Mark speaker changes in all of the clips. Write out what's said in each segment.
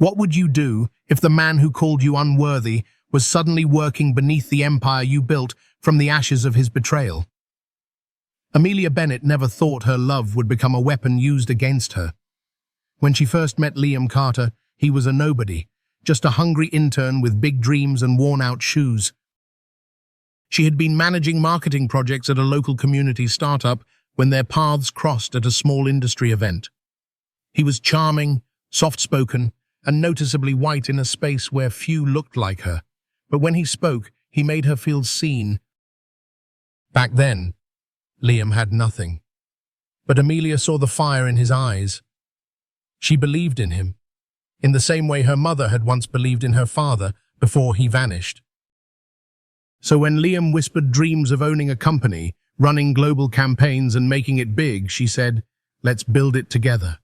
Speaker 1: What would you do if the man who called you unworthy was suddenly working beneath the empire you built from the ashes of his betrayal? Amelia Bennett never thought her love would become a weapon used against her. When she first met Liam Carter, he was a nobody, just a hungry intern with big dreams and worn-out shoes. She had been managing marketing projects at a local community startup when their paths crossed at a small industry event. He was charming, soft-spoken, and noticeably white in a space where few looked like her. But when he spoke, he made her feel seen. Back then, Liam had nothing. But Amelia saw the fire in his eyes. She believed in him, in the same way her mother had once believed in her father before he vanished. So when Liam whispered dreams of owning a company, running global campaigns and making it big, she said, "Let's build it together."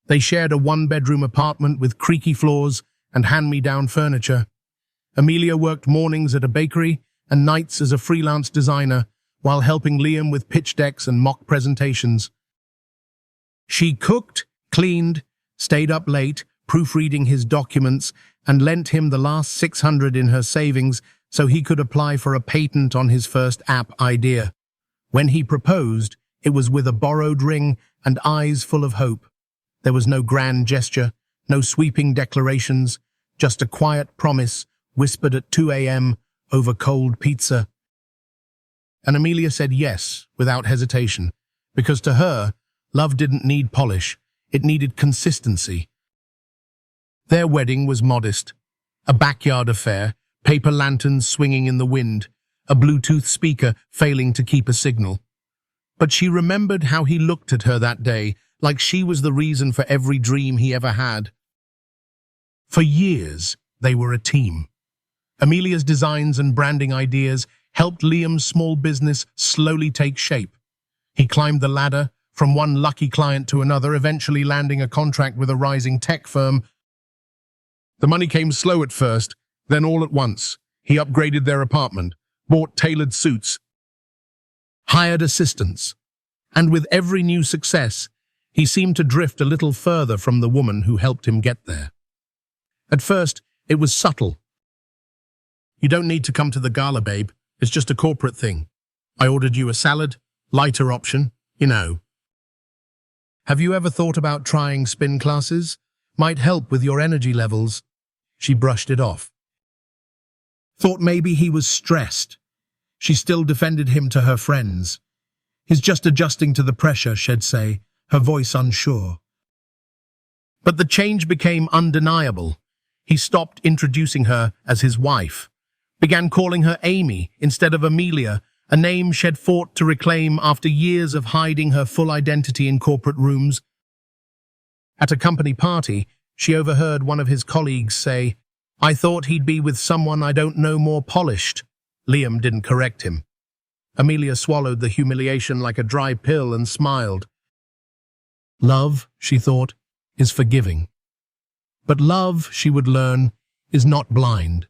Speaker 1: They shared a one-bedroom apartment with creaky floors and hand-me-down furniture. Amelia worked mornings at a bakery and nights as a freelance designer while helping Liam with pitch decks and mock presentations. She cooked, cleaned, stayed up late, proofreading his documents, and lent him the last $600 in her savings so he could apply for a patent on his first app idea. When he proposed, it was with a borrowed ring and eyes full of hope. There was no grand gesture, no sweeping declarations, just a quiet promise whispered at 2 a.m. over cold pizza. And Amelia said yes, without hesitation, because to her, love didn't need polish, it needed consistency. Their wedding was modest, a backyard affair, paper lanterns swinging in the wind, a Bluetooth speaker failing to keep a signal. But she remembered how he looked at her that day, like she was the reason for every dream he ever had. For years, they were a team. Amelia's designs and branding ideas helped Liam's small business slowly take shape. He climbed the ladder from one lucky client to another, eventually landing a contract with a rising tech firm. The money came slow at first, then all at once. He upgraded their apartment, bought tailored suits, hired assistants, and with every new success, he seemed to drift a little further from the woman who helped him get there. At first, it was subtle. "You don't need to come to the gala, babe. It's just a corporate thing. I ordered you a salad, lighter option, you know. Have you ever thought about trying spin classes? Might help with your energy levels." She brushed it off. Thought maybe he was stressed. She still defended him to her friends. "He's just adjusting to the pressure," she'd say, her voice unsure. But the change became undeniable. He stopped introducing her as his wife, began calling her Amy instead of Amelia, a name she'd fought to reclaim after years of hiding her full identity in corporate rooms. At a company party, she overheard one of his colleagues say, "I thought he'd be with someone I don't know more polished." Liam didn't correct him. Amelia swallowed the humiliation like a dry pill and smiled. Love, she thought, is forgiving. But love, she would learn, is not blind.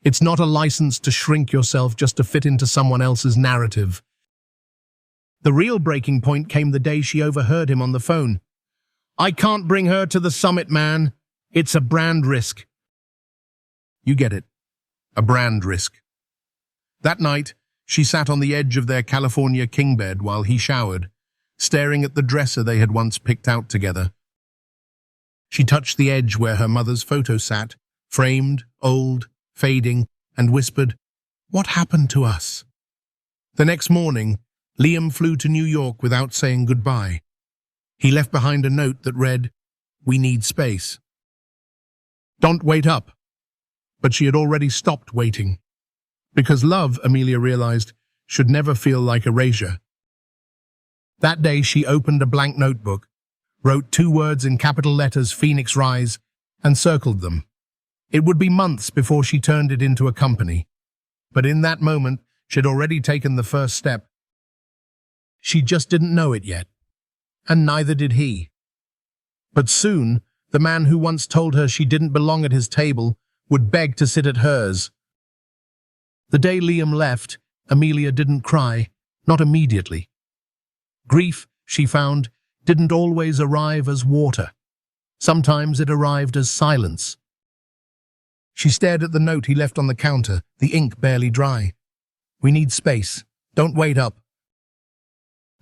Speaker 1: It's not a license to shrink yourself just to fit into someone else's narrative. The real breaking point came the day she overheard him on the phone. "I can't bring her to the summit, man. It's a brand risk." You get it. A brand risk. That night, she sat on the edge of their California king bed while he showered, staring at the dresser they had once picked out together. She touched the edge where her mother's photo sat, framed, old, fading, and whispered, "What happened to us?" The next morning, Liam flew to New York without saying goodbye. He left behind a note that read, "We need space. Don't wait up." But she had already stopped waiting. Because love, Amelia realized, should never feel like erasure. That day she opened a blank notebook, wrote 2 words in capital letters, "Phoenix Rise," and circled them. It would be months before she turned it into a company. But in that moment, she'd already taken the first step. She just didn't know it yet. And neither did he. But soon, the man who once told her she didn't belong at his table would beg to sit at hers. The day Liam left, Amelia didn't cry, not immediately. Grief, she found, didn't always arrive as water. Sometimes it arrived as silence. She stared at the note he left on the counter, the ink barely dry. "We need space. Don't wait up."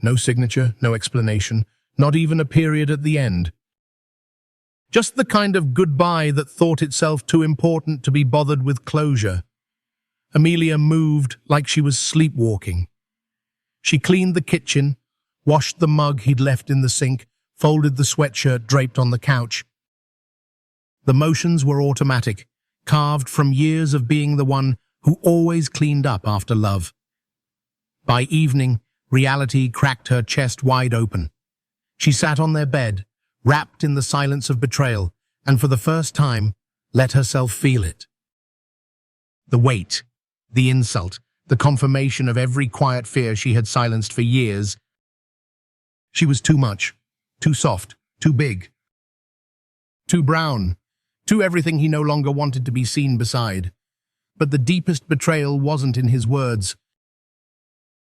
Speaker 1: No signature, no explanation, not even a period at the end. Just the kind of goodbye that thought itself too important to be bothered with closure. Amelia moved like she was sleepwalking. She cleaned the kitchen, washed the mug he'd left in the sink, folded the sweatshirt draped on the couch. The motions were automatic, carved from years of being the one who always cleaned up after love. By evening, reality cracked her chest wide open. She sat on their bed, wrapped in the silence of betrayal, and for the first time, let herself feel it. The weight, the insult, the confirmation of every quiet fear she had silenced for years. She was too much, too soft, too big, too brown, too everything he no longer wanted to be seen beside. But the deepest betrayal wasn't in his words.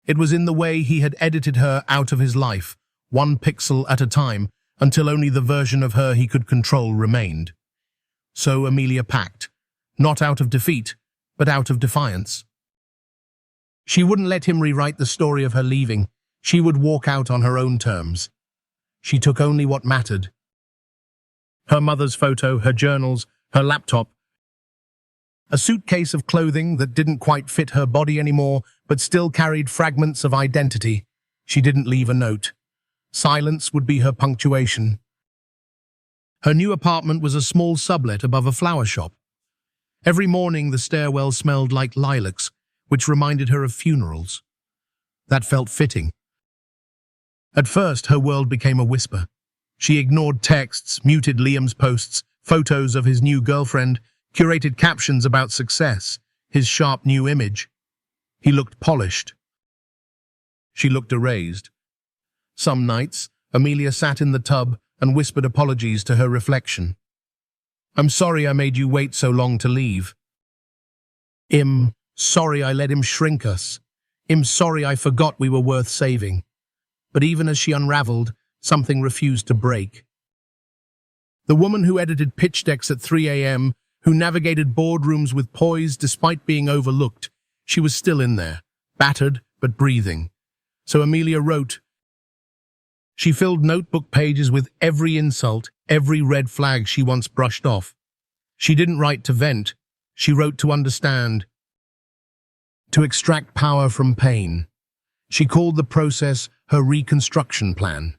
Speaker 1: It was in the way he had edited her out of his life, one pixel at a time, until only the version of her he could control remained. So Amelia packed, not out of defeat, but out of defiance. She wouldn't let him rewrite the story of her leaving. She would walk out on her own terms. She took only what mattered. Her mother's photo, her journals, her laptop, a suitcase of clothing that didn't quite fit her body anymore, but still carried fragments of identity. She didn't leave a note. Silence would be her punctuation. Her new apartment was a small sublet above a flower shop. Every morning the stairwell smelled like lilacs, which reminded her of funerals. That felt fitting. At first, her world became a whisper. She ignored texts, muted Liam's posts, photos of his new girlfriend, curated captions about success, his sharp new image. He looked polished. She looked erased. Some nights, Amelia sat in the tub and whispered apologies to her reflection. "I'm sorry I made you wait so long to leave. Sorry I let him shrink us. Sorry I forgot we were worth saving." But even as she unraveled, something refused to break. The woman who edited pitch decks at 3 a.m., who navigated boardrooms with poise despite being overlooked, she was still in there, battered but breathing. So Amelia wrote. She filled notebook pages with every insult, every red flag she once brushed off. She didn't write to vent. She wrote to understand, to extract power from pain. She called the process her reconstruction plan.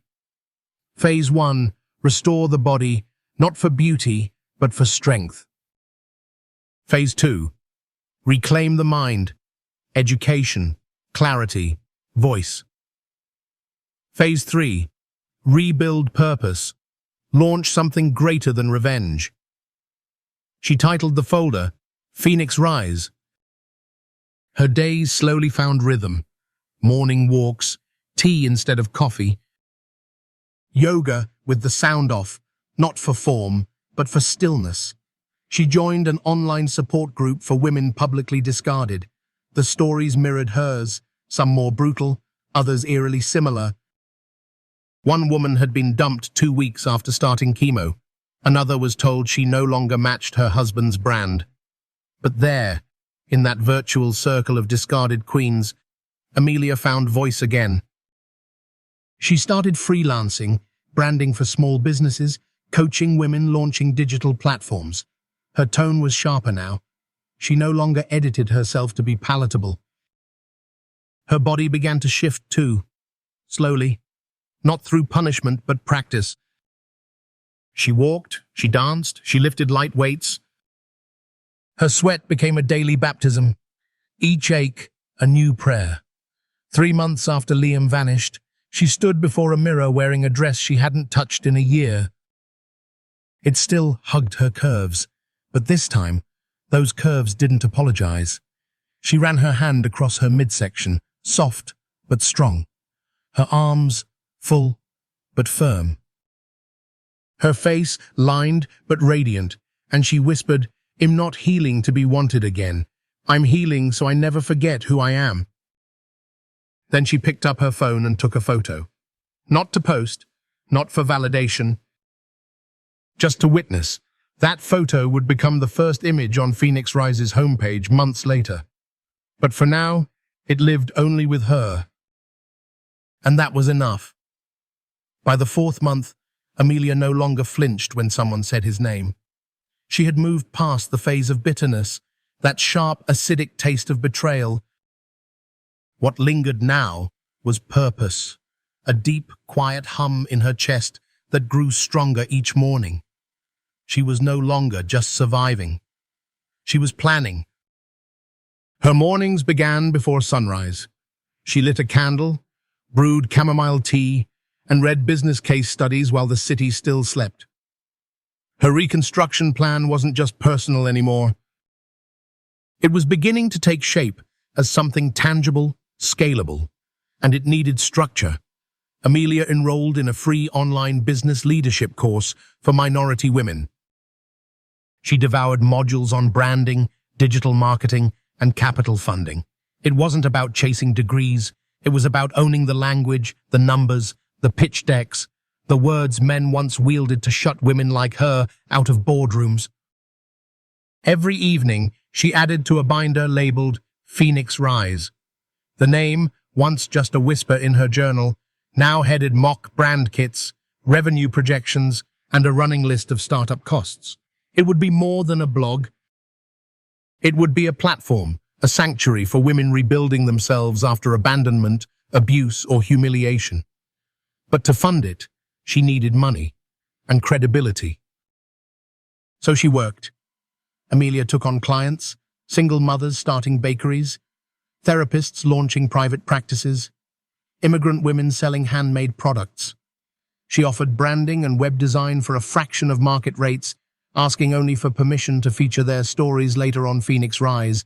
Speaker 1: Phase 1, restore the body, not for beauty, but for strength. Phase 2, reclaim the mind, education, clarity, voice. Phase 3, rebuild purpose, launch something greater than revenge. She titled the folder, Phoenix Rise. Her days slowly found rhythm. Morning walks, tea instead of coffee. Yoga with the sound off, not for form, but for stillness. She joined an online support group for women publicly discarded. The stories mirrored hers, some more brutal, others eerily similar. One woman had been dumped 2 weeks after starting chemo. Another was told she no longer matched her husband's brand. But there, in that virtual circle of discarded queens, Amelia found voice again. She started freelancing, branding for small businesses, coaching women, launching digital platforms. Her tone was sharper now. She no longer edited herself to be palatable. Her body began to shift too, slowly, not through punishment but practice. She walked, she danced, she lifted light weights. Her sweat became a daily baptism, each ache a new prayer. 3 months after Liam vanished, she stood before a mirror wearing a dress she hadn't touched in a year. It still hugged her curves, but this time, those curves didn't apologize. She ran her hand across her midsection, soft but strong. Her arms full but firm. Her face lined but radiant, and she whispered, "I'm not healing to be wanted again. I'm healing so I never forget who I am." Then she picked up her phone and took a photo. Not to post, not for validation, just to witness. That photo would become the first image on Phoenix Rise's homepage months later. But for now, it lived only with her. And that was enough. By the 4th month, Amelia no longer flinched when someone said his name. She had moved past the phase of bitterness, that sharp, acidic taste of betrayal. What lingered now was purpose, a deep, quiet hum in her chest that grew stronger each morning. She was no longer just surviving. She was planning. Her mornings began before sunrise. She lit a candle, brewed chamomile tea, and read business case studies while the city still slept. Her reconstruction plan wasn't just personal anymore. It was beginning to take shape as something tangible, scalable, and it needed structure. Amelia enrolled in a free online business leadership course for minority women. She devoured modules on branding, digital marketing, and capital funding. It wasn't about chasing degrees. It was about owning the language, the numbers, the pitch decks, the words men once wielded to shut women like her out of boardrooms. Every evening, she added to a binder labeled Phoenix Rise. The name, once just a whisper in her journal, now headed mock brand kits, revenue projections, and a running list of startup costs. It would be more than a blog. It would be a platform, a sanctuary for women rebuilding themselves after abandonment, abuse, or humiliation. But to fund it, she needed money and credibility. So she worked. Amelia took on clients, single mothers starting bakeries, therapists launching private practices, immigrant women selling handmade products. She offered branding and web design for a fraction of market rates, asking only for permission to feature their stories later on Phoenix Rise.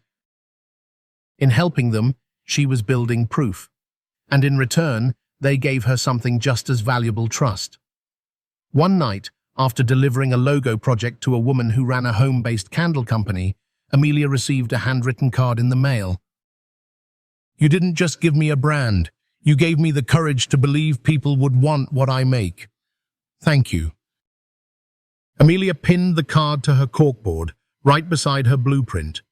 Speaker 1: In helping them, she was building proof. And in return, they gave her something just as valuable: trust. One night, after delivering a logo project to a woman who ran a home-based candle company, Amelia received a handwritten card in the mail. "You didn't just give me a brand. You gave me the courage to believe people would want what I make. Thank you." Amelia pinned the card to her corkboard, right beside her blueprint.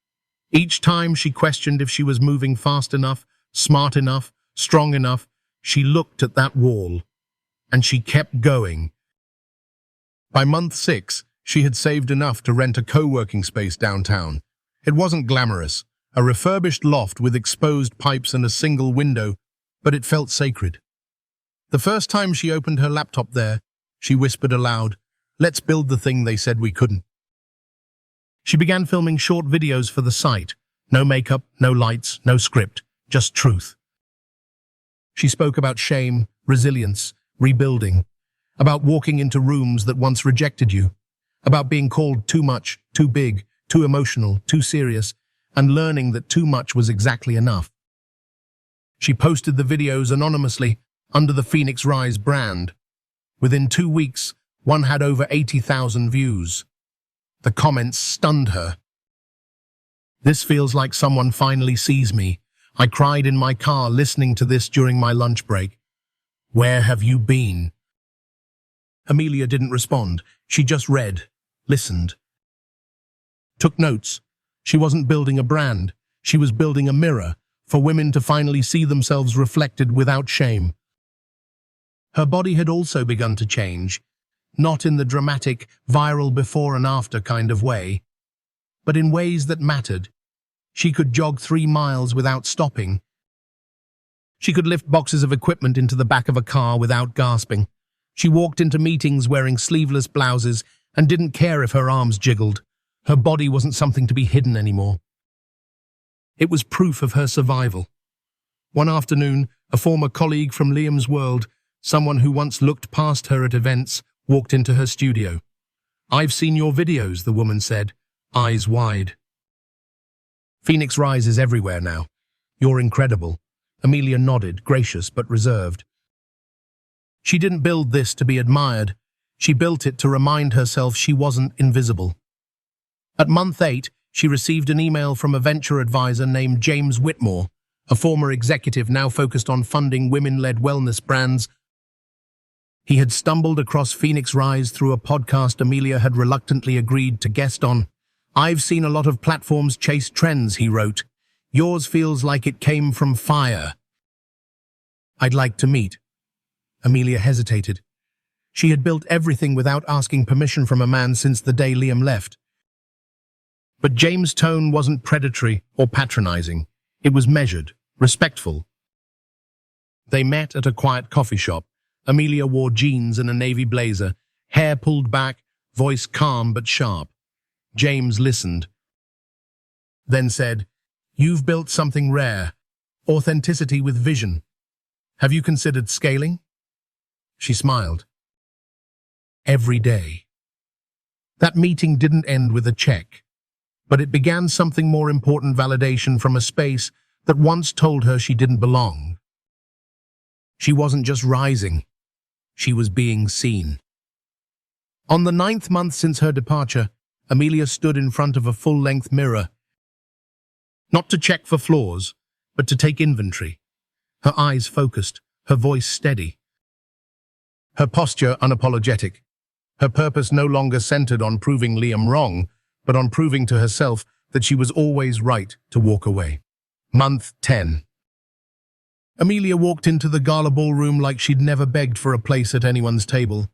Speaker 1: Each time she questioned if she was moving fast enough, smart enough, strong enough, she looked at that wall. And she kept going. By month 6, she had saved enough to rent a co-working space downtown. It wasn't glamorous, a refurbished loft with exposed pipes and a single window, but it felt sacred. The first time she opened her laptop there, she whispered aloud, "Let's build the thing they said we couldn't." She began filming short videos for the site. No makeup, no lights, no script, just truth. She spoke about shame, resilience, rebuilding, about walking into rooms that once rejected you, about being called too much, too big, too emotional, too serious, and learning that too much was exactly enough. She posted the videos anonymously under the Phoenix Rise brand. Within 2 weeks, one had over 80,000 views. The comments stunned her. "This feels like someone finally sees me. I cried in my car listening to this during my lunch break. Where have you been?" Amelia didn't respond. She just read, listened, took notes. She wasn't building a brand. She was building a mirror for women to finally see themselves reflected without shame. Her body had also begun to change, not in the dramatic, viral before and after kind of way, but in ways that mattered. She could jog 3 miles without stopping. She could lift boxes of equipment into the back of a car without gasping. She walked into meetings wearing sleeveless blouses and didn't care if her arms jiggled. Her body wasn't something to be hidden anymore. It was proof of her survival. One afternoon, a former colleague from Liam's world, someone who once looked past her at events, walked into her studio. "I've seen your videos," the woman said, eyes wide. "Phoenix Rise is everywhere now. You're incredible." Amelia nodded, gracious but reserved. She didn't build this to be admired. She built it to remind herself she wasn't invisible. At month 8, she received an email from a venture advisor named James Whitmore, a former executive now focused on funding women-led wellness brands. He had stumbled across Phoenix Rise through a podcast Amelia had reluctantly agreed to guest on. "I've seen a lot of platforms chase trends," he wrote. "Yours feels like it came from fire." "I'd like to meet." Amelia hesitated. She had built everything without asking permission from a man since the day Liam left. But James' tone wasn't predatory or patronizing. It was measured, respectful. They met at a quiet coffee shop. Amelia wore jeans and a navy blazer, hair pulled back, voice calm but sharp. James listened, then said, "You've built something rare, authenticity with vision. Have you considered scaling?" She smiled. "Every day." That meeting didn't end with a check, but it began something more important: validation from a space that once told her she didn't belong. She wasn't just rising, she was being seen. On the 9th month since her departure, Amelia stood in front of a full-length mirror. Not to check for flaws, but to take inventory. Her eyes focused, her voice steady. Her posture unapologetic. Her purpose no longer centered on proving Liam wrong, but on proving to herself that she was always right to walk away. Month 10. Amelia walked into the gala ballroom like she'd never begged for a place at anyone's table.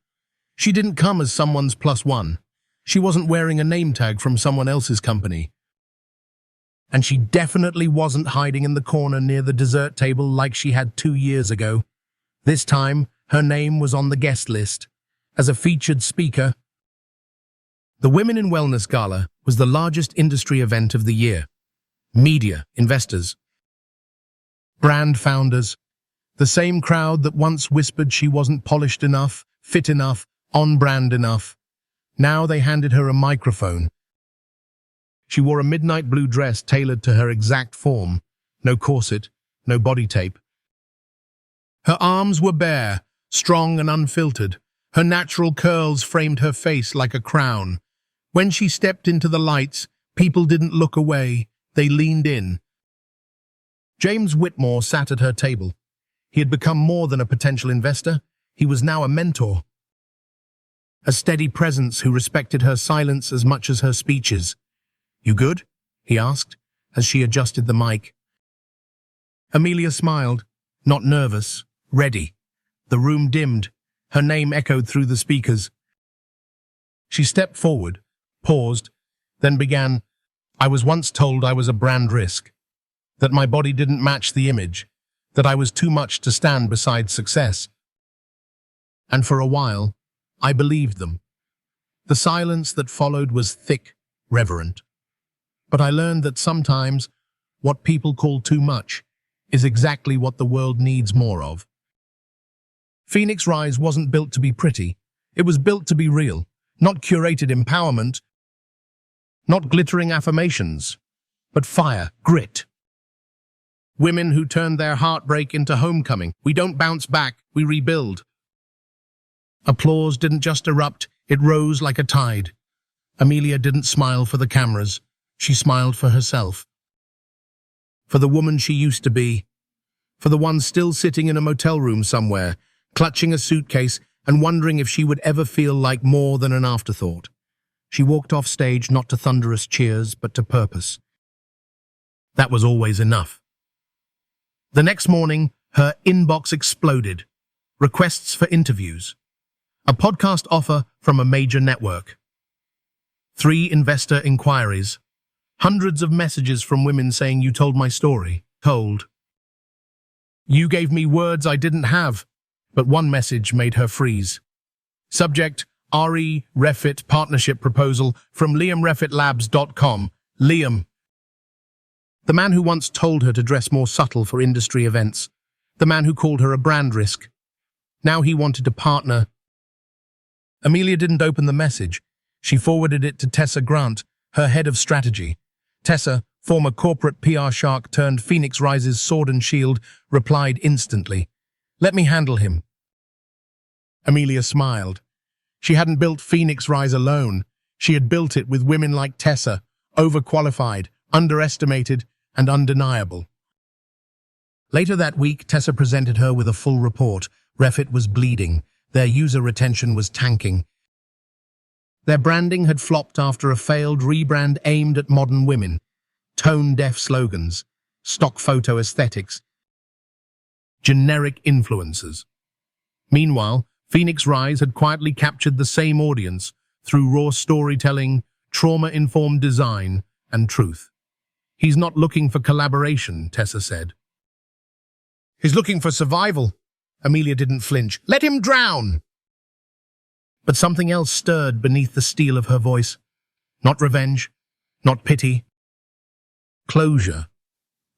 Speaker 1: She didn't come as someone's +1. She wasn't wearing a name tag from someone else's company. And she definitely wasn't hiding in the corner near the dessert table like she had 2 years ago. This time, her name was on the guest list as a featured speaker. The Women in Wellness Gala was the largest industry event of the year. Media, investors, brand founders, the same crowd that once whispered she wasn't polished enough, fit enough, on-brand enough. Now they handed her a microphone. She wore a midnight blue dress tailored to her exact form. No corset, no body tape. Her arms were bare, strong and unfiltered. Her natural curls framed her face like a crown. When she stepped into the lights, people didn't look away, they leaned in. James Whitmore sat at her table. He had become more than a potential investor. He was now a mentor. A steady presence who respected her silence as much as her speeches. "You good?" he asked, as she adjusted the mic. Amelia smiled, not nervous, ready. The room dimmed. Her name echoed through the speakers. She stepped forward, paused, then began, "I was once told I was a brand risk, that my body didn't match the image, that I was too much to stand beside success. And for a while, I believed them. The silence that followed was thick, reverent. But I learned that sometimes what people call too much is exactly what the world needs more of." Phoenix Rise wasn't built to be pretty. It was built to be real, not curated empowerment, not glittering affirmations, but fire, grit. Women who turned their heartbreak into homecoming. We don't bounce back, we rebuild. Applause didn't just erupt, it rose like a tide. Amelia didn't smile for the cameras. She smiled for herself. For the woman she used to be. For the one still sitting in a motel room somewhere, clutching a suitcase and wondering if she would ever feel like more than an afterthought. She walked off stage not to thunderous cheers, but to purpose. That was always enough. The next morning, her inbox exploded. Requests for interviews. A podcast offer from a major network. 3 investor inquiries. Hundreds of messages from women saying, "You told my story." Told. "You gave me words I didn't have." But one message made her freeze. Subject, RE Refit Partnership Proposal from LiamRefitLabs.com. Liam. The man who once told her to dress more subtle for industry events. The man who called her a brand risk. Now he wanted to partner. Amelia didn't open the message. She forwarded it to Tessa Grant, her head of strategy. Tessa, former corporate PR shark turned Phoenix Rise's sword and shield, replied instantly. "Let me handle him." Amelia smiled. She hadn't built Phoenix Rise alone. She had built it with women like Tessa, overqualified, underestimated, and undeniable. Later that week, Tessa presented her with a full report. Refit was bleeding. Their user retention was tanking. Their branding had flopped after a failed rebrand aimed at modern women. Tone-deaf slogans, stock photo aesthetics, generic influencers. Meanwhile, Phoenix Rise had quietly captured the same audience through raw storytelling, trauma-informed design, and truth. "He's not looking for collaboration," Tessa said. "He's looking for survival." Amelia didn't flinch. "Let him drown!" But something else stirred beneath the steel of her voice. Not revenge, not pity. Closure.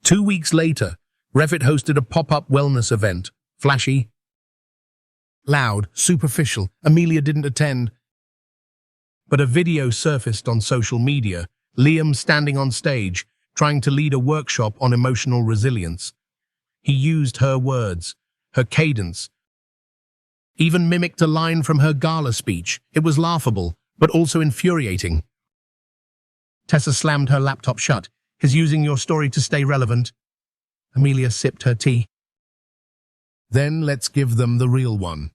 Speaker 1: 2 weeks later, Refit hosted a pop-up wellness event. Flashy, loud, superficial. Amelia didn't attend. But a video surfaced on social media, Liam standing on stage, trying to lead a workshop on emotional resilience. He used her words, her cadence, even mimicked a line from her gala speech. It was laughable, but also infuriating. Tessa slammed her laptop shut. "He's using your story to stay relevant." Amelia sipped her tea. "Then let's give them the real one."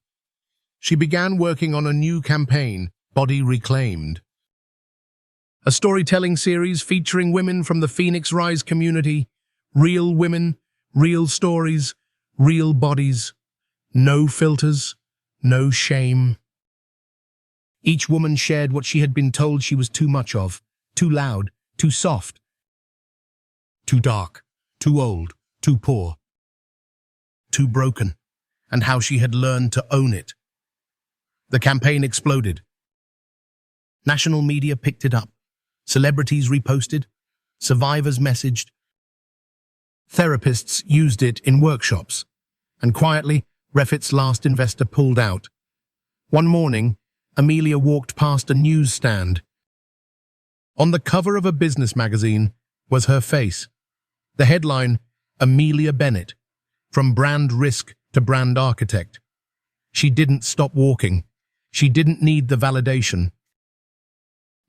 Speaker 1: She began working on a new campaign, Body Reclaimed. A storytelling series featuring women from the Phoenix Rise community. Real women, real stories, real bodies. No filters, no shame. Each woman shared what she had been told she was too much of, too loud, too soft, too dark, too old, too poor, too broken, and how she had learned to own it. The campaign exploded. National media picked it up. Celebrities reposted. Survivors messaged. Therapists used it in workshops. And quietly, Refit's last investor pulled out. One morning, Amelia walked past a newsstand. On the cover of a business magazine was her face. The headline, "Amelia Bennett, from brand risk to brand architect." She didn't stop walking. She didn't need the validation.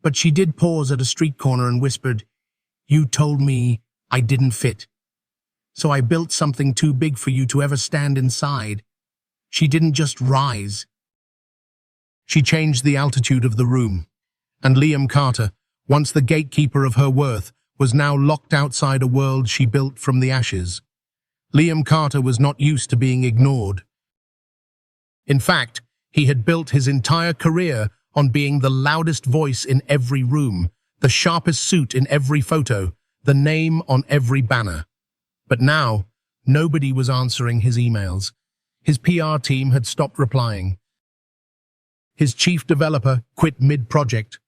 Speaker 1: But she did pause at a street corner and whispered, "You told me I didn't fit. So I built something too big for you to ever stand inside." She didn't just rise. She changed the altitude of the room. And Liam Carter, once the gatekeeper of her worth, was now locked outside a world she built from the ashes. Liam Carter was not used to being ignored. In fact, he had built his entire career on being the loudest voice in every room, the sharpest suit in every photo, the name on every banner. But now, nobody was answering his emails. His PR team had stopped replying. His chief developer quit mid-project.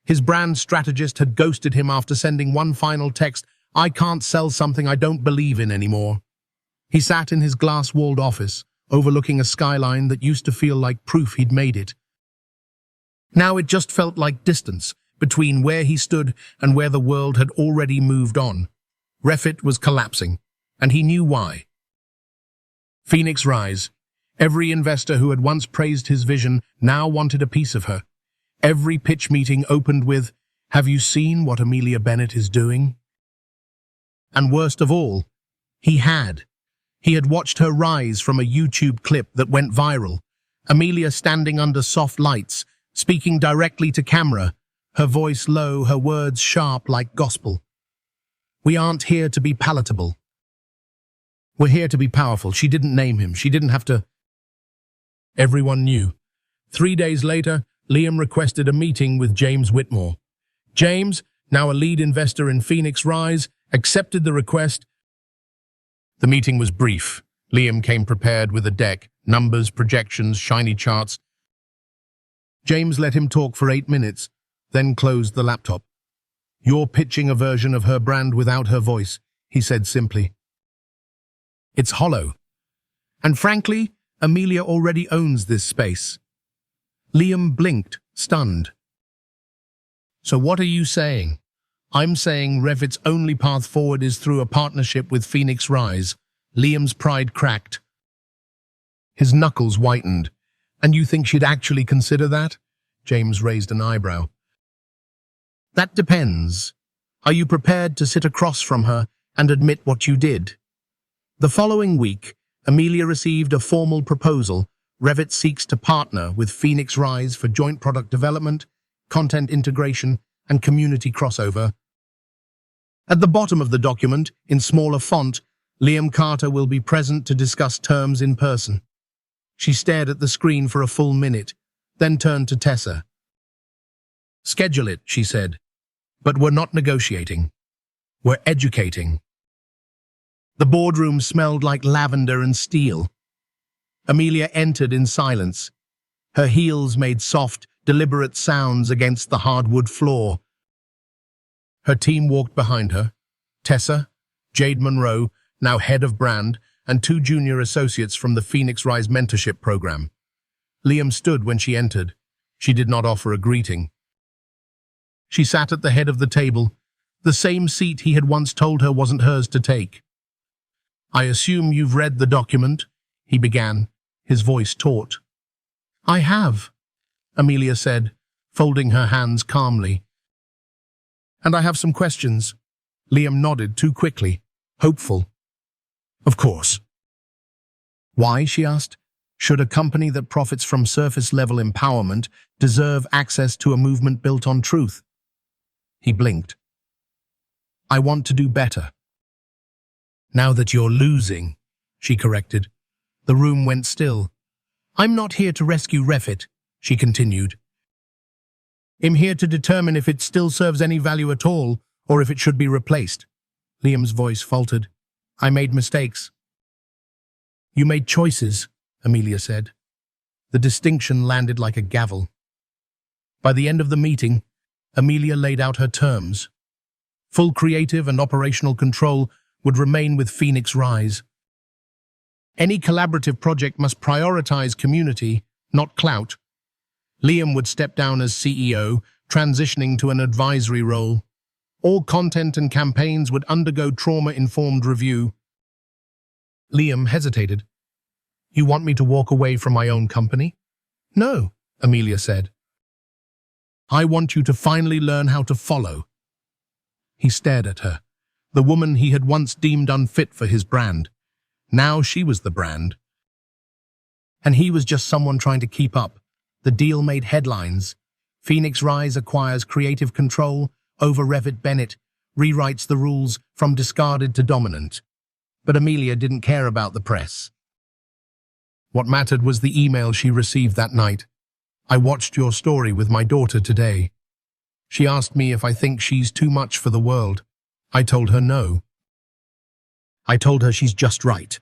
Speaker 1: His brand strategist had ghosted him after sending one final text, "I can't sell something I don't believe in anymore." He sat in his glass-walled office, overlooking a skyline that used to feel like proof he'd made it. Now it just felt like distance between where he stood and where the world had already moved on. Refit was collapsing, and he knew why. Phoenix Rise. Every investor who had once praised his vision now wanted a piece of her. Every pitch meeting opened with, "Have you seen what Amelia Bennett is doing?" And worst of all, he had. He had watched her rise from a YouTube clip that went viral. Amelia standing under soft lights, speaking directly to camera, her voice low, her words sharp like gospel. "We aren't here to be palatable. We're here to be powerful." She didn't name him. She didn't have to. Everyone knew. 3 days later, Liam requested a meeting with James Whitmore. James, now a lead investor in Phoenix Rise, accepted the request. The meeting was brief. Liam came prepared with a deck, numbers, projections, shiny charts. James let him talk for 8 minutes, then closed the laptop. "You're pitching a version of her brand without her voice," he said simply. "It's hollow. And frankly, Amelia already owns this space." Liam blinked, stunned. "So what are you saying?" "I'm saying Revit's only path forward is through a partnership with Phoenix Rise." Liam's pride cracked. His knuckles whitened. "And you think she'd actually consider that?" James raised an eyebrow. "That depends. Are you prepared to sit across from her and admit what you did?" The following week, Amelia received a formal proposal, Revit seeks to partner with Phoenix Rise for joint product development, content integration, and community crossover. At the bottom of the document, in smaller font, Liam Carter will be present to discuss terms in person. She stared at the screen for a full minute, then turned to Tessa. "Schedule it," she said. "But we're not negotiating. We're educating." The boardroom smelled like lavender and steel. Amelia entered in silence. Her heels made soft, deliberate sounds against the hardwood floor. Her team walked behind her. Tessa, Jade Monroe, now head of brand, and 2 junior associates from the Phoenix Rise mentorship program. Liam stood when she entered. She did not offer a greeting. She sat at the head of the table, the same seat he had once told her wasn't hers to take. "I assume you've read the document," he began, his voice taut. "I have," Amelia said, folding her hands calmly. "And I have some questions." Liam nodded too quickly, hopeful. "Of course." "Why?" she asked. "Should a company that profits from surface-level empowerment deserve access to a movement built on truth?" He blinked. "I want to do better." "Now that you're losing," she corrected. The room went still. "I'm not here to rescue Revit," she continued. "I'm here to determine if it still serves any value at all, or if it should be replaced." Liam's voice faltered. "I made mistakes." "You made choices," Amelia said. The distinction landed like a gavel. By the end of the meeting, Amelia laid out her terms. Full creative and operational control would remain with Phoenix Rise. Any collaborative project must prioritize community, not clout. Liam would step down as CEO, transitioning to an advisory role. All content and campaigns would undergo trauma-informed review. Liam hesitated. "You want me to walk away from my own company?" "No," Amelia said. "I want you to finally learn how to follow." He stared at her, the woman he had once deemed unfit for his brand. Now she was the brand. And he was just someone trying to keep up. The deal made headlines. Phoenix Rise acquires creative control over Revit. Bennett rewrites the rules from discarded to dominant. But Amelia didn't care about the press. What mattered was the email she received that night. "I watched your story with my daughter today. She asked me if I think she's too much for the world. I told her no. I told her she's just right.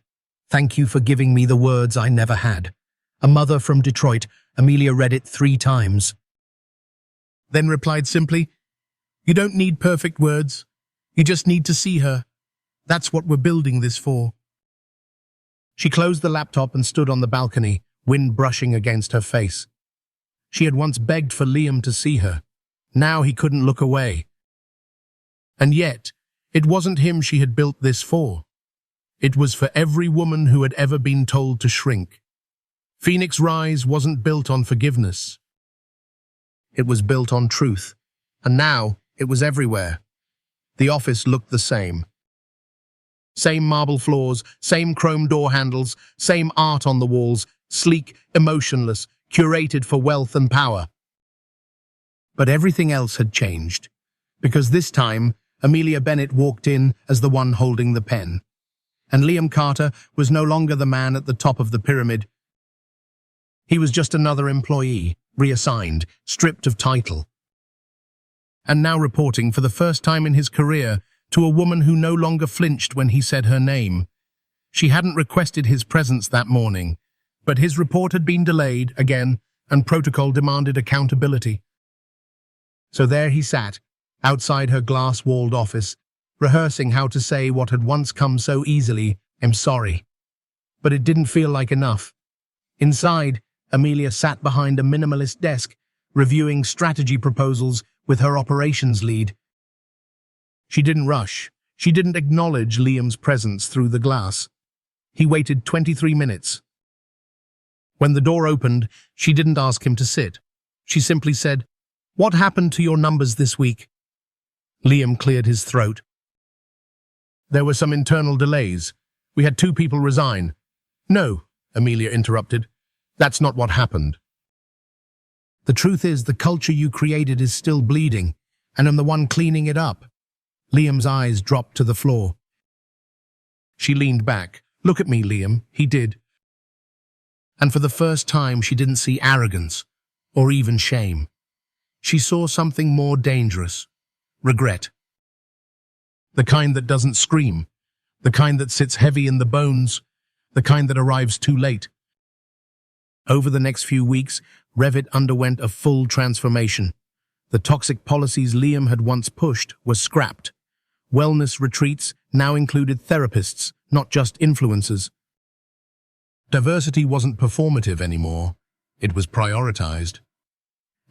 Speaker 1: Thank you for giving me the words I never had. A mother from Detroit." Amelia read it 3 times. Then replied simply, "You don't need perfect words. You just need to see her. That's what we're building this for." She closed the laptop and stood on the balcony, wind brushing against her face. She had once begged for Liam to see her. Now he couldn't look away. And yet, it wasn't him she had built this for. It was for every woman who had ever been told to shrink. Phoenix Rise wasn't built on forgiveness. It was built on truth. And now, it was everywhere. The office looked the same. Same marble floors, same chrome door handles, same art on the walls, sleek, emotionless, curated for wealth and power. But everything else had changed, because this time, Amelia Bennett walked in as the one holding the pen. And Liam Carter was no longer the man at the top of the pyramid. He was just another employee, reassigned, stripped of title. And now reporting for the first time in his career to a woman who no longer flinched when he said her name. She hadn't requested his presence that morning, but his report had been delayed again, and protocol demanded accountability. So there he sat, outside her glass-walled office, rehearsing how to say what had once come so easily, "I'm sorry." But it didn't feel like enough. Inside, Amelia sat behind a minimalist desk, reviewing strategy proposals with her operations lead. She didn't rush. She didn't acknowledge Liam's presence through the glass. He waited 23 minutes. When the door opened, she didn't ask him to sit. She simply said, "What happened to your numbers this week?" Liam cleared his throat. "There were some internal delays. We had 2 people resign." "No," Amelia interrupted. That's not what happened. The truth is, the culture you created is still bleeding, and I'm the one cleaning it up. Liam's eyes dropped to the floor. She leaned back. Look at me, Liam. He did. And for the first time, she didn't see arrogance or even shame. She saw something more dangerous. Regret. The kind that doesn't scream. The kind that sits heavy in the bones. The kind that arrives too late. Over the next few weeks, Revit underwent a full transformation. The toxic policies Liam had once pushed were scrapped. Wellness retreats now included therapists, not just influencers. Diversity wasn't performative anymore. It was prioritized.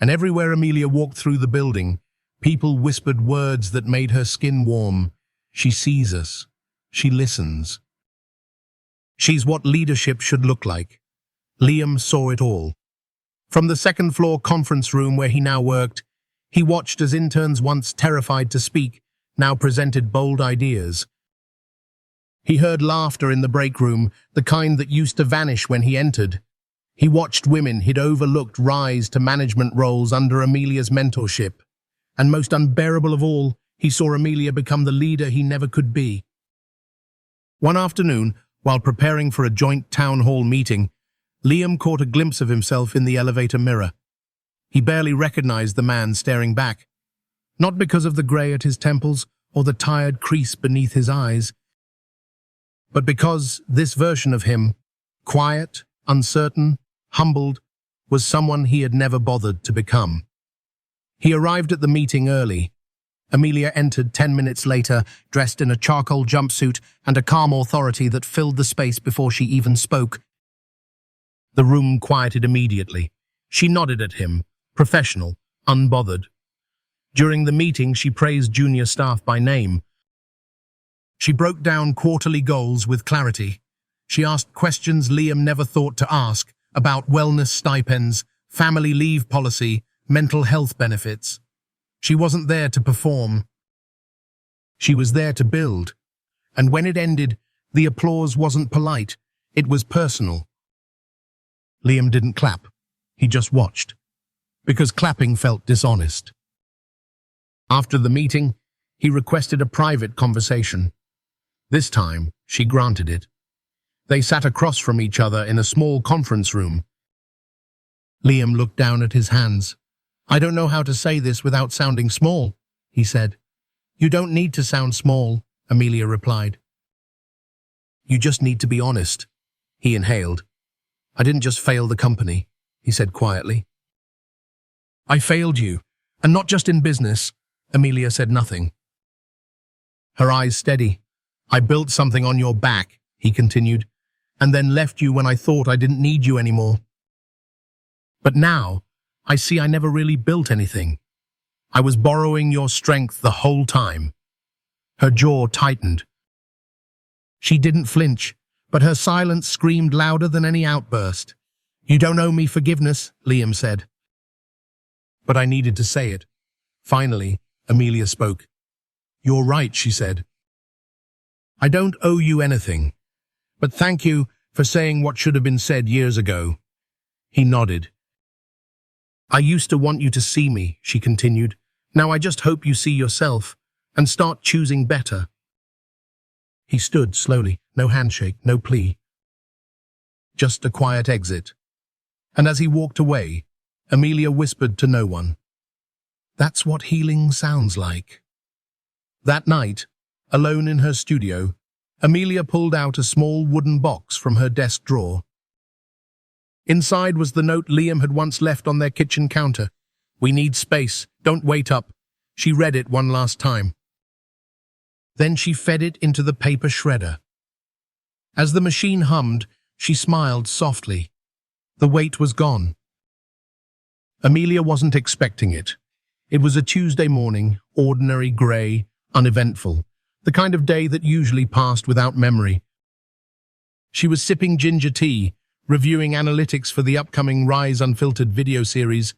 Speaker 1: And everywhere Amelia walked through the building, people whispered words that made her skin warm. She sees us. She listens. She's what leadership should look like. Liam saw it all. From the second-floor conference room where he now worked, he watched as interns once terrified to speak now presented bold ideas. He heard laughter in the break room, the kind that used to vanish when he entered. He watched women he'd overlooked rise to management roles under Amelia's mentorship. And most unbearable of all, he saw Amelia become the leader he never could be. One afternoon, while preparing for a joint town hall meeting, Liam caught a glimpse of himself in the elevator mirror. He barely recognized the man staring back. Not because of the grey at his temples or the tired crease beneath his eyes, but because this version of him, quiet, uncertain, humbled, was someone he had never bothered to become. He arrived at the meeting early. Amelia entered 10 minutes later, dressed in a charcoal jumpsuit and a calm authority that filled the space before she even spoke. The room quieted immediately. She nodded at him, professional, unbothered. During the meeting, she praised junior staff by name. She broke down quarterly goals with clarity. She asked questions Liam never thought to ask about wellness stipends, family leave policy, mental health benefits. She wasn't there to perform. She was there to build. And when it ended, the applause wasn't polite. It was personal. Liam didn't clap. He just watched. Because clapping felt dishonest. After the meeting, he requested a private conversation. This time, she granted it. They sat across from each other in a small conference room. Liam looked down at his hands. I don't know how to say this without sounding small, he said. You don't need to sound small, Amelia replied. You just need to be honest, he inhaled. I didn't just fail the company, he said quietly. I failed you, and not just in business. Amelia said nothing. Her eyes steady. I built something on your back, he continued, and then left you when I thought I didn't need you anymore. But now, I see I never really built anything. I was borrowing your strength the whole time. Her jaw tightened. She didn't flinch, but her silence screamed louder than any outburst. You don't owe me forgiveness, Liam said. But I needed to say it. Finally, Amelia spoke. You're right, she said. I don't owe you anything, but thank you for saying what should have been said years ago. He nodded. I used to want you to see me, she continued. Now I just hope you see yourself and start choosing better. He stood slowly, no handshake, no plea. Just a quiet exit. And as he walked away, Amelia whispered to no one. That's what healing sounds like. That night, alone in her studio, Amelia pulled out a small wooden box from her desk drawer. Inside was the note Liam had once left on their kitchen counter. We need space, don't wait up. She read it one last time. Then she fed it into the paper shredder. As the machine hummed, she smiled softly. The weight was gone. Amelia wasn't expecting it. It was a Tuesday morning, ordinary, grey, uneventful, the kind of day that usually passed without memory. She was sipping ginger tea, reviewing analytics for the upcoming Rise Unfiltered video series,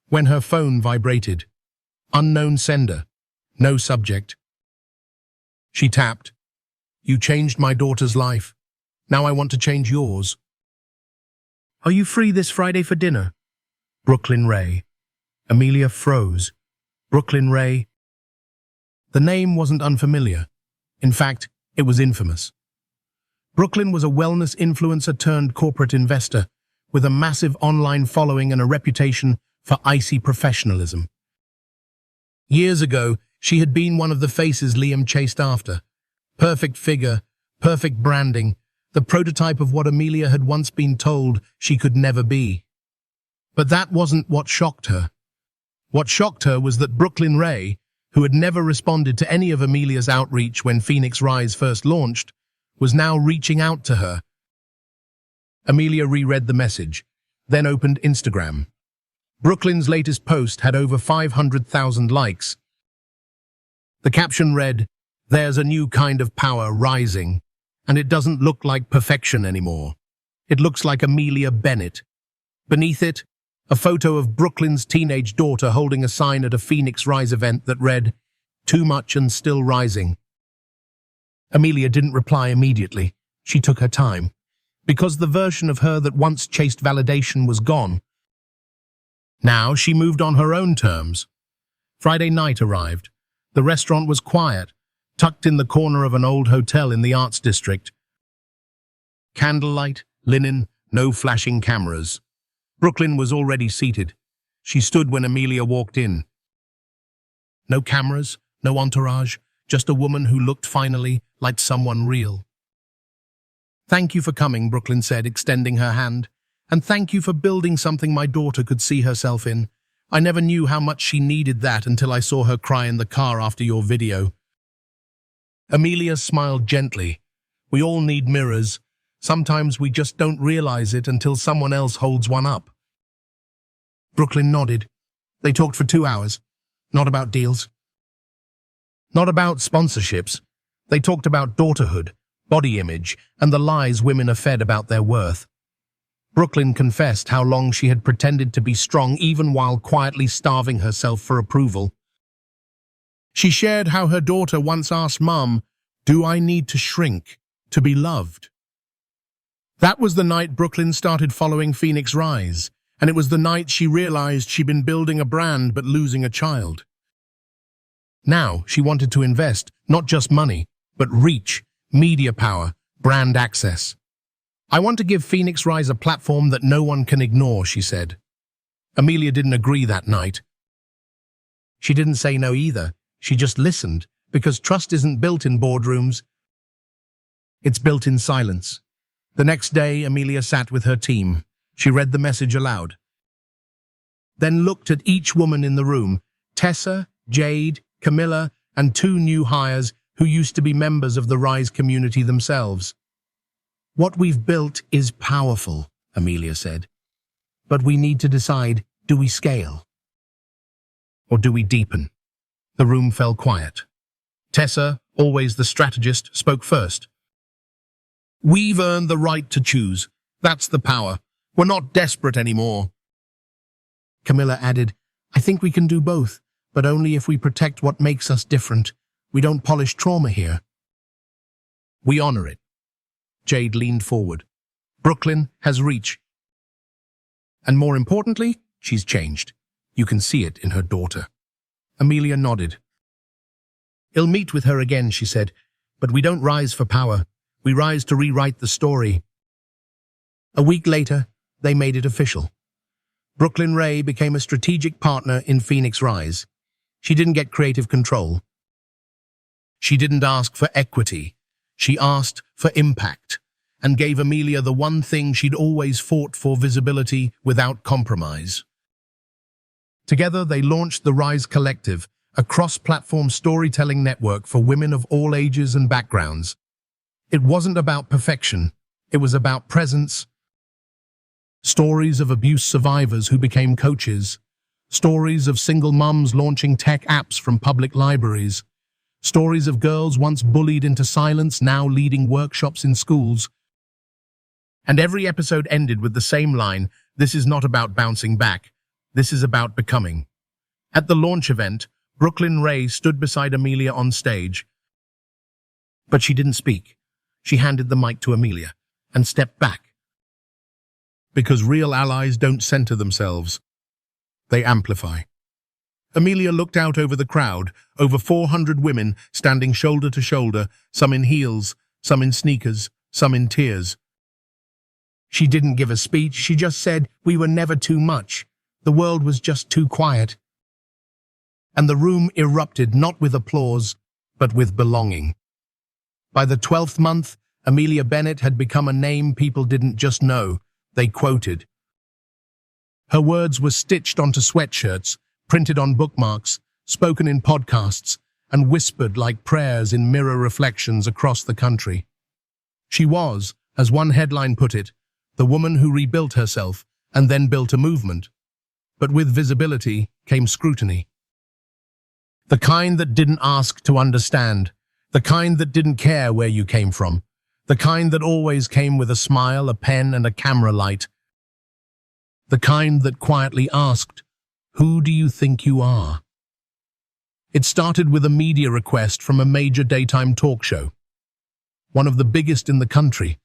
Speaker 1: when her phone vibrated. Unknown sender. No subject. She tapped. You changed my daughter's life. Now I want to change yours. Are you free this Friday for dinner? Brooklyn Ray. Amelia froze. Brooklyn Ray. The name wasn't unfamiliar. In fact, it was infamous. Brooklyn was a wellness influencer turned corporate investor with a massive online following and a reputation for icy professionalism. Years ago, she had been one of the faces Liam chased after. Perfect figure, perfect branding, the prototype of what Amelia had once been told she could never be. But that wasn't what shocked her. What shocked her was that Brooklyn Ray, who had never responded to any of Amelia's outreach when Phoenix Rise first launched, was now reaching out to her. Amelia reread the message, then opened Instagram. Brooklyn's latest post had over 500,000 likes. The caption read, "There's a new kind of power rising, and it doesn't look like perfection anymore. It looks like Amelia Bennett." Beneath it, a photo of Brooklyn's teenage daughter holding a sign at a Phoenix Rise event that read, "Too much and still rising." Amelia didn't reply immediately. She took her time, because the version of her that once chased validation was gone. Now she moved on her own terms. Friday night arrived. The restaurant was quiet, tucked in the corner of an old hotel in the Arts District. Candlelight, linen, no flashing cameras. Brooklyn was already seated. She stood when Amelia walked in. No cameras, no entourage, just a woman who looked finally like someone real. "Thank you for coming," Brooklyn said, extending her hand. "And thank you for building something my daughter could see herself in. I never knew how much she needed that until I saw her cry in the car after your video." Amelia smiled gently. "We all need mirrors. Sometimes we just don't realize it until someone else holds one up." Brooklyn nodded. They talked for 2 hours. Not about deals. Not about sponsorships. They talked about daughterhood, body image, and the lies women are fed about their worth. Brooklyn confessed how long she had pretended to be strong even while quietly starving herself for approval. She shared how her daughter once asked Mum, "Do I need to shrink to be loved?" That was the night Brooklyn started following Phoenix Rise, and it was the night she realized she'd been building a brand but losing a child. Now she wanted to invest, not just money, but reach, media power, brand access. "I want to give Phoenix Rise a platform that no one can ignore," she said. Amelia didn't agree that night. She didn't say no either. She just listened, because trust isn't built in boardrooms. It's built in silence. The next day, Amelia sat with her team. She read the message aloud. Then looked at each woman in the room, Tessa, Jade, Camilla, and 2 new hires who used to be members of the Rise community themselves. "What we've built is powerful," Amelia said. "But we need to decide, do we scale? Or do we deepen?" The room fell quiet. Tessa, always the strategist, spoke first. "We've earned the right to choose. That's the power. We're not desperate anymore." Camilla added, "I think we can do both, but only if we protect what makes us different. We don't polish trauma here. We honor it." Jade leaned forward. "Brooklyn has reach. And more importantly, she's changed. You can see it in her daughter." Amelia nodded. "I'll meet with her again," she said, "but we don't rise for power. We rise to rewrite the story." A week later, they made it official. Brooklyn Ray became a strategic partner in Phoenix Rise. She didn't get creative control. She didn't ask for equity. She asked for impact, and gave Amelia the one thing she'd always fought for: visibility without compromise. Together, they launched the Rise Collective, a cross-platform storytelling network for women of all ages and backgrounds. It wasn't about perfection. It was about presence. Stories of abuse survivors who became coaches. Stories of single mums launching tech apps from public libraries. Stories of girls once bullied into silence now leading workshops in schools. And every episode ended with the same line: "This is not about bouncing back. This is about becoming." At the launch event, Brooklyn Ray stood beside Amelia on stage. But she didn't speak. She handed the mic to Amelia and stepped back. Because real allies don't center themselves. They amplify. Amelia looked out over the crowd, over 400 women standing shoulder to shoulder, some in heels, some in sneakers, some in tears. She didn't give a speech, she just said, "We were never too much. The world was just too quiet." And the room erupted not with applause, but with belonging. By the 12th month, Amelia Bennett had become a name people didn't just know, they quoted. Her words were stitched onto sweatshirts, printed on bookmarks, spoken in podcasts, and whispered like prayers in mirror reflections across the country. She was, as one headline put it, the woman who rebuilt herself and then built a movement. But with visibility came scrutiny. The kind that didn't ask to understand, the kind that didn't care where you came from, the kind that always came with a smile, a pen, and a camera light, the kind that quietly asked, "Who do you think you are?" It started with a media request from a major daytime talk show, one of the biggest in the country.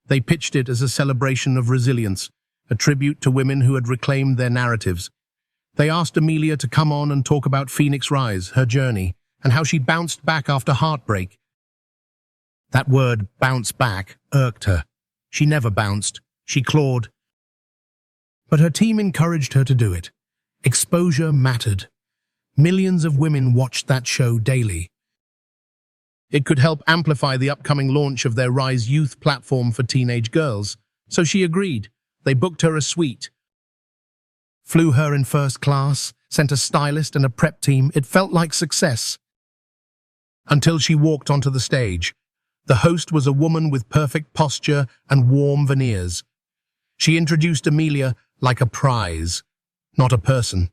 Speaker 1: They pitched it as a celebration of resilience, a tribute to women who had reclaimed their narratives. They asked Amelia to come on and talk about Phoenix Rise, her journey, and how she bounced back after heartbreak. That word, bounce back, irked her. She never bounced. She clawed. But her team encouraged her to do it. Exposure mattered. Millions of women watched that show daily. It could help amplify the upcoming launch of their Rise Youth platform for teenage girls, so she agreed. They booked her a suite, flew her in first class, sent a stylist and a prep team. It felt like success. Until she walked onto the stage. The host was a woman with perfect posture and warm veneers. She introduced Amelia like a prize, not a person.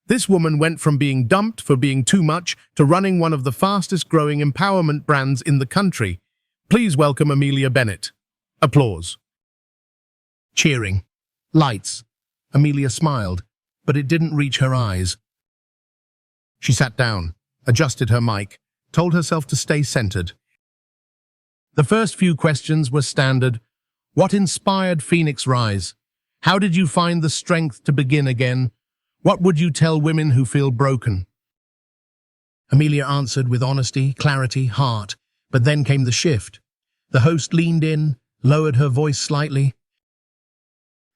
Speaker 1: This woman went from being dumped for being too much to running one of the fastest-growing empowerment brands in the country. Please welcome Amelia Bennett. Applause. Cheering. Lights. Amelia smiled, but it didn't reach her eyes. She sat down, adjusted her mic, told herself to stay centered. The first few questions were standard. What inspired Phoenix Rise? How did you find the strength to begin again? What would you tell women who feel broken? Amelia answered with honesty, clarity, heart, but then came the shift. The host leaned in, lowered her voice slightly.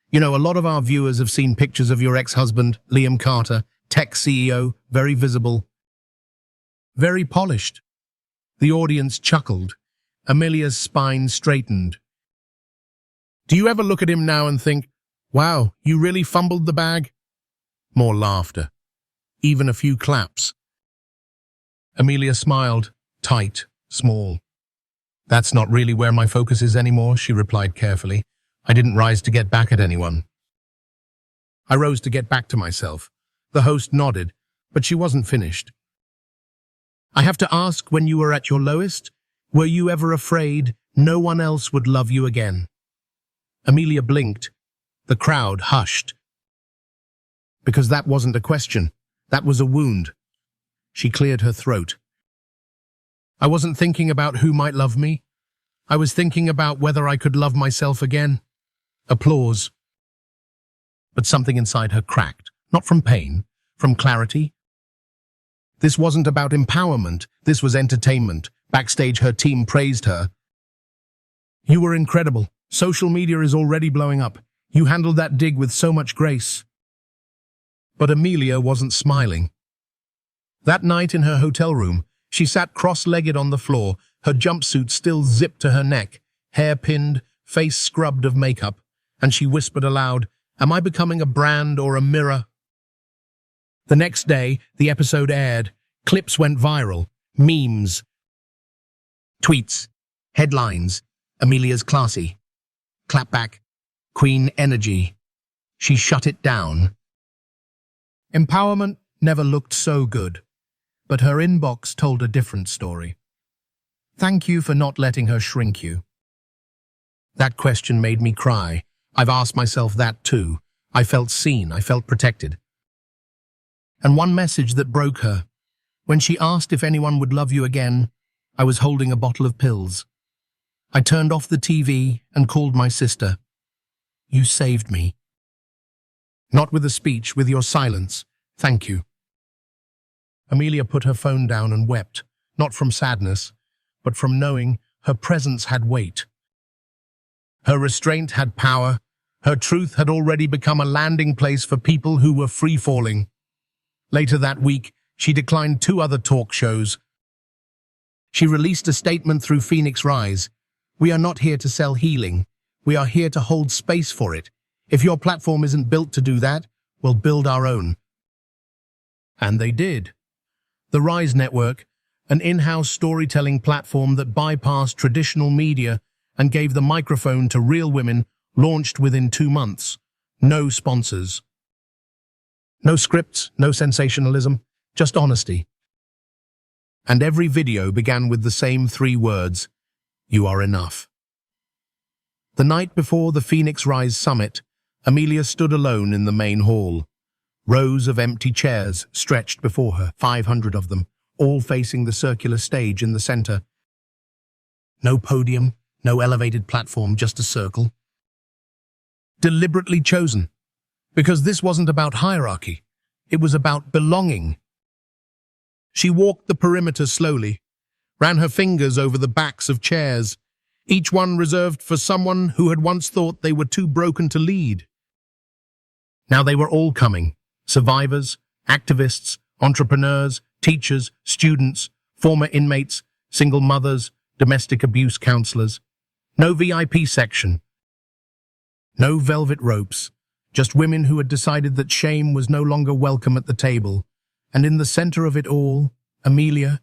Speaker 1: You know, a lot of our viewers have seen pictures of your ex-husband, Liam Carter, tech CEO, very visible, very polished. The audience chuckled. Amelia's spine straightened. Do you ever look at him now and think, wow, you really fumbled the bag? More laughter. Even a few claps. Amelia smiled, tight, small. That's not really where my focus is anymore, she replied carefully. I didn't rise to get back at anyone. I rose to get back to myself. The host nodded, but she wasn't finished. I have to ask, when you were at your lowest, were you ever afraid no one else would love you again? Amelia blinked. The crowd hushed. Because that wasn't a question. That was a wound. She cleared her throat. I wasn't thinking about who might love me. I was thinking about whether I could love myself again. Applause. But something inside her cracked, not from pain, from clarity. This wasn't about empowerment. This was entertainment. Backstage, her team praised her. You were incredible. Social media is already blowing up. You handled that dig with so much grace. But Amelia wasn't smiling. That night in her hotel room, she sat cross-legged on the floor, her jumpsuit still zipped to her neck, hair pinned, face scrubbed of makeup, and she whispered aloud, "Am I becoming a brand or a mirror?" The next day, the episode aired. Clips went viral. Memes. Tweets. Headlines. Amelia's classy. Clapback. Queen energy. She shut it down. Empowerment never looked so good, but her inbox told a different story. Thank you for not letting her shrink you. That question made me cry. I've asked myself that too. I felt seen, I felt protected. And one message that broke her. When she asked if anyone would love you again, I was holding a bottle of pills. I turned off the TV and called my sister. You saved me. Not with a speech, with your silence. Thank you. Amelia put her phone down and wept, not from sadness, but from knowing her presence had weight. Her restraint had power. Her truth had already become a landing place for people who were free-falling. Later that week, she declined 2 other talk shows. She released a statement through Phoenix Rise. We are not here to sell healing. We are here to hold space for it. If your platform isn't built to do that, we'll build our own. And they did. The Rise Network, an in-house storytelling platform that bypassed traditional media and gave the microphone to real women, launched within 2 months. No sponsors. No scripts, no sensationalism, just honesty. And every video began with the same 3 words: you are enough. The night before the Phoenix Rise Summit, Amelia stood alone in the main hall. Rows of empty chairs stretched before her, 500 of them, all facing the circular stage in the center. No podium, no elevated platform, just a circle. Deliberately chosen, because this wasn't about hierarchy, it was about belonging. She walked the perimeter slowly, ran her fingers over the backs of chairs, each one reserved for someone who had once thought they were too broken to lead. Now they were all coming, survivors, activists, entrepreneurs, teachers, students, former inmates, single mothers, domestic abuse counselors. No VIP section. No velvet ropes, just women who had decided that shame was no longer welcome at the table. And in the center of it all, Amelia.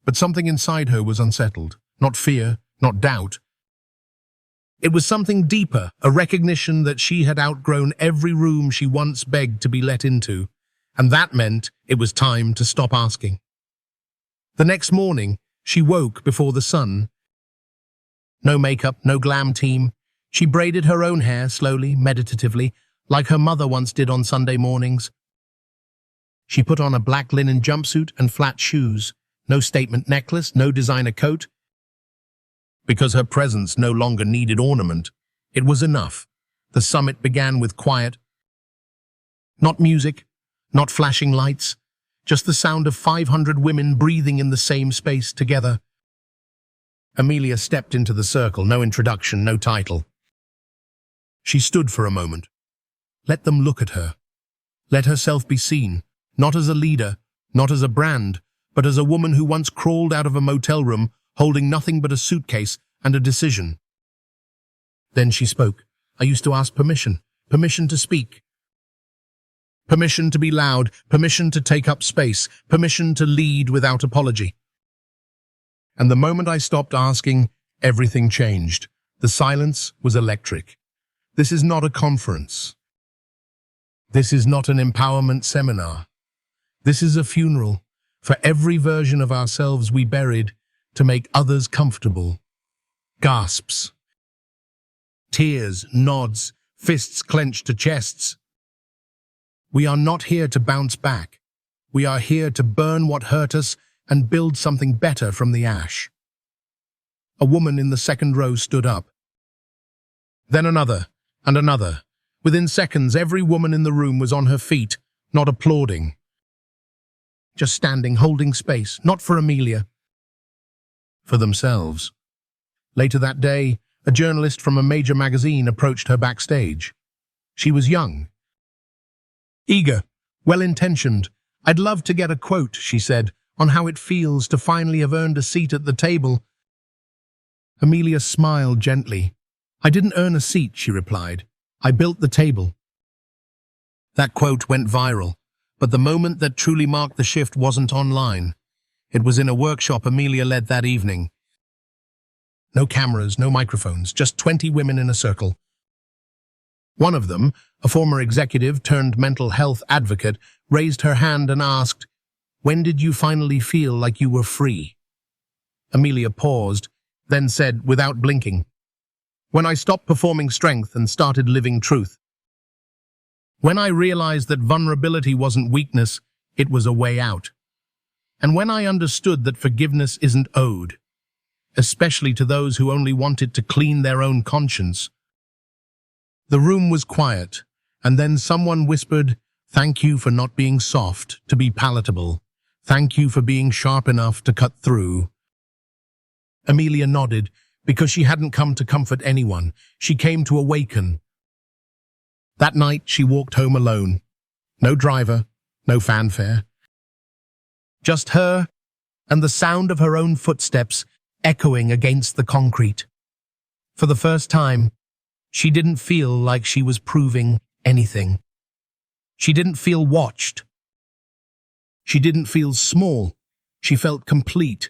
Speaker 1: But something inside her was unsettled. Not fear, not doubt. It was something deeper, a recognition that she had outgrown every room she once begged to be let into, and that meant it was time to stop asking. The next morning, she woke before the sun. No makeup, no glam team. She braided her own hair slowly, meditatively, like her mother once did on Sunday mornings. She put on a black linen jumpsuit and flat shoes, no statement necklace, no designer coat. Because her presence no longer needed ornament, it was enough. The summit began with quiet. Not music, not flashing lights, just the sound of 500 women breathing in the same space together. Amelia stepped into the circle, no introduction, no title. She stood for a moment. Let them look at her. Let herself be seen, not as a leader, not as a brand, but as a woman who once crawled out of a motel room holding nothing but a suitcase and a decision. Then she spoke. I used to ask permission to speak. Permission to be loud, permission to take up space, permission to lead without apology. And the moment I stopped asking, everything changed. The silence was electric. This is not a conference. This is not an empowerment seminar. This is a funeral for every version of ourselves we buried to make others comfortable. Gasps. Tears, nods, fists clenched to chests. We are not here to bounce back. We are here to burn what hurt us and build something better from the ash. A woman in the second row stood up. Then another, and another. Within seconds, every woman in the room was on her feet, not applauding. Just standing, holding space, not for Amelia, for themselves. Later that day, a journalist from a major magazine approached her backstage. She was young, eager, well-intentioned. I'd love to get a quote, she said, on how it feels to finally have earned a seat at the table. Amelia smiled gently. I didn't earn a seat, she replied. I built the table. That quote went viral, but the moment that truly marked the shift wasn't online. It was in a workshop Amelia led that evening. No cameras, no microphones, just 20 women in a circle. One of them, a former executive turned mental health advocate, raised her hand and asked, "When did you finally feel like you were free?" Amelia paused, then said, without blinking, "When I stopped performing strength and started living truth. When I realized that vulnerability wasn't weakness, it was a way out. And when I understood that forgiveness isn't owed, especially to those who only wanted to clean their own conscience. The room was quiet, and then someone whispered, "Thank you for not being soft to be palatable. Thank you for being sharp enough to cut through." Amelia nodded, because she hadn't come to comfort anyone. She came to awaken. That night, she walked home alone. No driver, no fanfare. Just her and the sound of her own footsteps echoing against the concrete. For the first time, she didn't feel like she was proving anything. She didn't feel watched. She didn't feel small. She felt complete.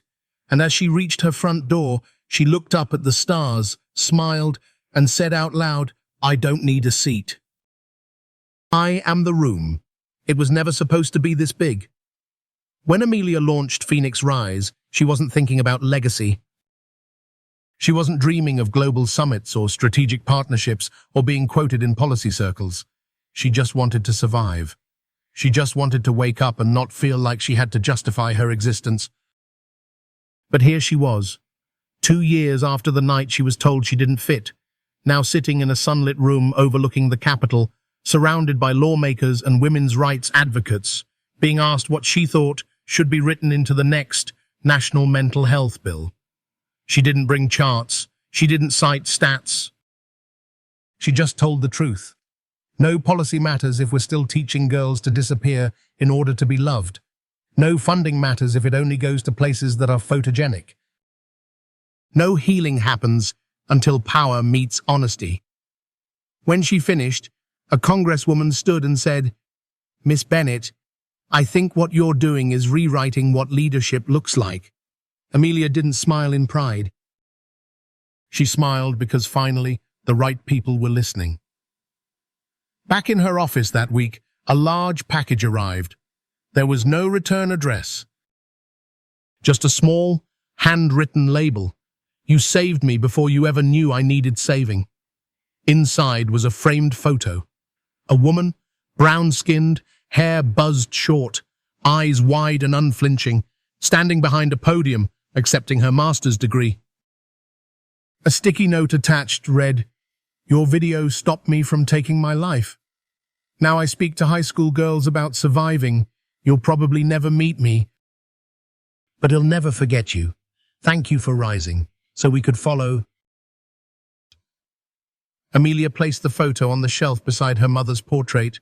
Speaker 1: And as she reached her front door, she looked up at the stars, smiled, and said out loud, "I don't need a seat. I am the room." It was never supposed to be this big. When Amelia launched Phoenix Rise, she wasn't thinking about legacy. She wasn't dreaming of global summits or strategic partnerships or being quoted in policy circles. She just wanted to survive. She just wanted to wake up and not feel like she had to justify her existence. But here she was, 2 years after the night she was told she didn't fit, now sitting in a sunlit room overlooking the Capitol, surrounded by lawmakers and women's rights advocates, being asked what she thought should be written into the next National Mental Health Bill. She didn't bring charts. She didn't cite stats. She just told the truth. No policy matters if we're still teaching girls to disappear in order to be loved. No funding matters if it only goes to places that are photogenic. No healing happens until power meets honesty. When she finished, a congresswoman stood and said, "Miss Bennett, I think what you're doing is rewriting what leadership looks like." Amelia didn't smile in pride. She smiled because finally the right people were listening. Back in her office that week, a large package arrived. There was no return address. Just a small, handwritten label. "You saved me before you ever knew I needed saving." Inside was a framed photo. A woman, brown-skinned, hair buzzed short, eyes wide and unflinching, standing behind a podium, accepting her master's degree. A sticky note attached read, "Your video stopped me from taking my life. Now I speak to high school girls about surviving. You'll probably never meet me, but he'll never forget you. Thank you for rising, so we could follow." Amelia placed the photo on the shelf beside her mother's portrait.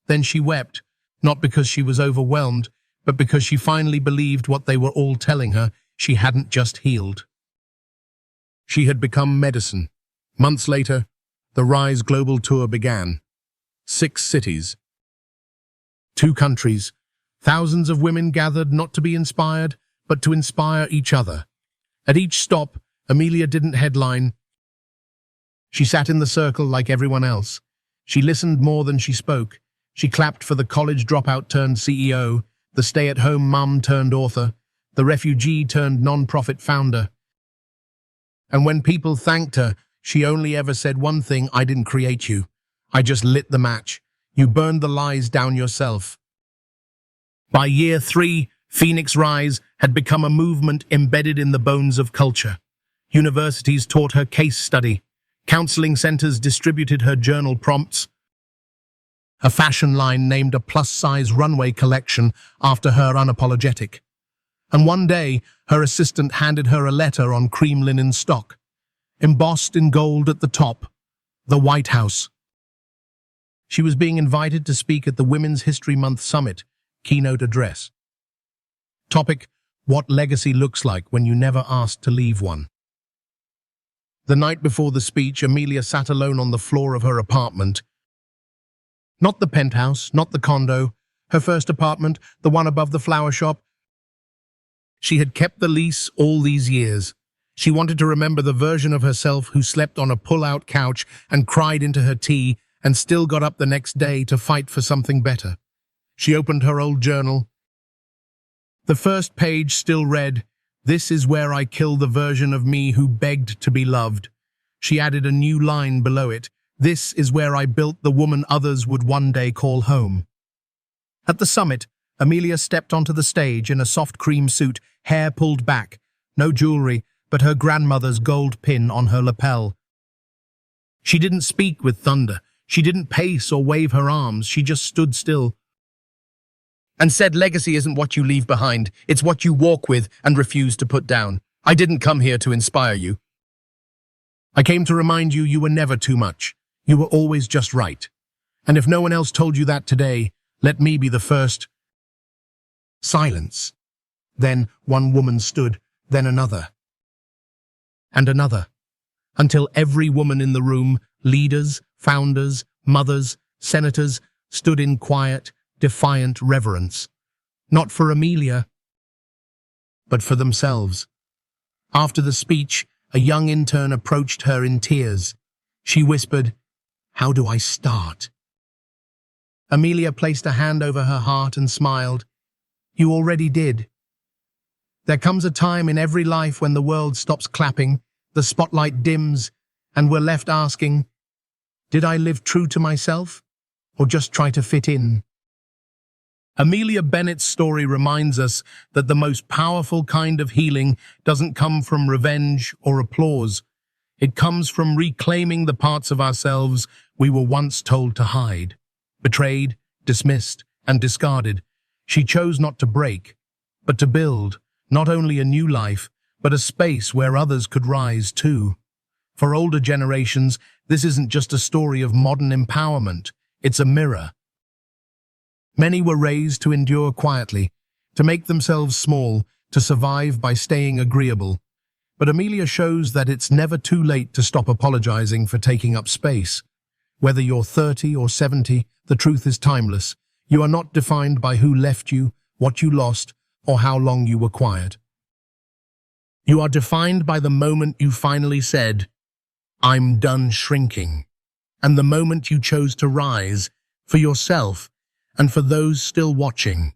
Speaker 1: Then she wept, not because she was overwhelmed, but because she finally believed what they were all telling her. She hadn't just healed. She had become medicine. Months later, the Rise Global Tour began. 6 cities, 2 countries. Thousands of women gathered not to be inspired, but to inspire each other. At each stop, Amelia didn't headline. She sat in the circle like everyone else. She listened more than she spoke. She clapped for the college dropout turned CEO, the stay-at-home mum turned author, the refugee turned non-profit founder. And when people thanked her, she only ever said one thing: "I didn't create you. I just lit the match. You burned the lies down yourself." By year 3, Phoenix Rise had become a movement embedded in the bones of culture. Universities taught her case study. Counseling centers distributed her journal prompts. A fashion line named a plus-size runway collection after her unapologetic. And one day, her assistant handed her a letter on cream linen stock, embossed in gold at the top, the White House. She was being invited to speak at the Women's History Month Summit, keynote address. Topic: what legacy looks like when you never asked to leave one. The night before the speech, Amelia sat alone on the floor of her apartment. Not the penthouse, not the condo, her first apartment, the one above the flower shop. She had kept the lease all these years. She wanted to remember the version of herself who slept on a pull-out couch and cried into her tea and still got up the next day to fight for something better. She opened her old journal. The first page still read, "This is where I kill the version of me who begged to be loved." She added a new line below it, "This is where I built the woman others would one day call home." At the summit, Amelia stepped onto the stage in a soft cream suit, hair pulled back. No jewelry, but her grandmother's gold pin on her lapel. She didn't speak with thunder. She didn't pace or wave her arms. She just stood still and said, "Legacy isn't what you leave behind. It's what you walk with and refuse to put down. I didn't come here to inspire you. I came to remind you you were never too much. You were always just right. And if no one else told you that today, let me be the first." Silence. Then one woman stood, then another. And another. Until every woman in the room, leaders, founders, mothers, senators, stood in quiet, defiant reverence. Not for Amelia, but for themselves. After the speech, a young intern approached her in tears. She whispered, "How do I start?" Amelia placed a hand over her heart and smiled. "You already did. There comes a time in every life when the world stops clapping, the spotlight dims, and we're left asking, did I live true to myself, or just try to fit in?" Amelia Bennett's story reminds us that the most powerful kind of healing doesn't come from revenge or applause. It comes from reclaiming the parts of ourselves we were once told to hide. Betrayed, dismissed, and discarded, she chose not to break, but to build not only a new life, but a space where others could rise too. For older generations, this isn't just a story of modern empowerment, it's a mirror. Many were raised to endure quietly, to make themselves small, to survive by staying agreeable. But Amelia shows that it's never too late to stop apologizing for taking up space. Whether you're 30 or 70, the truth is timeless. You are not defined by who left you, what you lost, or how long you were quiet. You are defined by the moment you finally said, "I'm done shrinking," and the moment you chose to rise for yourself and for those still watching.